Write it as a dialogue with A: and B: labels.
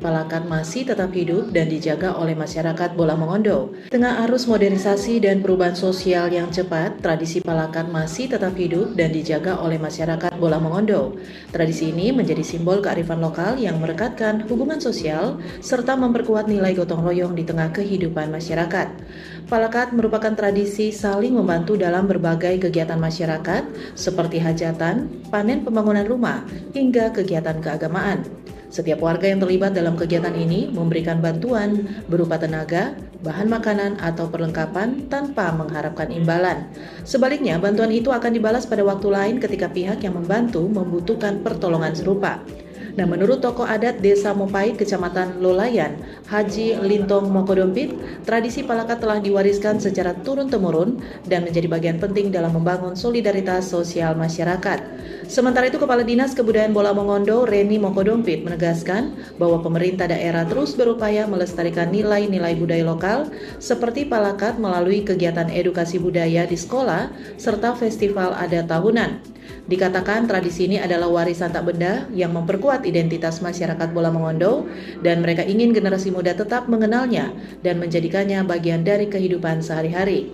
A: Palakat masih tetap hidup dan dijaga oleh masyarakat Bola Mongondo. Tengah arus modernisasi dan perubahan sosial yang cepat, tradisi Palakat masih tetap hidup dan dijaga oleh masyarakat Bola Mongondo. Tradisi ini menjadi simbol kearifan lokal yang merekatkan hubungan sosial serta memperkuat nilai gotong royong di tengah kehidupan masyarakat. Palakat merupakan tradisi saling membantu dalam berbagai kegiatan masyarakat seperti hajatan, panen pembangunan rumah, hingga kegiatan keagamaan. Setiap warga yang terlibat dalam kegiatan ini memberikan bantuan berupa tenaga, bahan makanan, atau perlengkapan tanpa mengharapkan imbalan. Sebaliknya, bantuan itu akan dibalas pada waktu lain ketika pihak yang membantu membutuhkan pertolongan serupa. Nah, menurut tokoh adat Desa Mopait, Kecamatan Lolayan, Haji Lintong Mokodompit, tradisi Palakat telah diwariskan secara turun-temurun dan menjadi bagian penting dalam membangun solidaritas sosial masyarakat. Sementara itu, Kepala Dinas Kebudayaan Bola Mongondo, Reni Mokodompit, menegaskan bahwa pemerintah daerah terus berupaya melestarikan nilai-nilai budaya lokal seperti Palakat melalui kegiatan edukasi budaya di sekolah serta festival adat tahunan. Dikatakan tradisi ini adalah warisan tak benda yang memperkuat identitas masyarakat Bola Mongondo dan mereka ingin generasi muda tetap mengenalnya dan menjadikannya bagian dari kehidupan sehari-hari.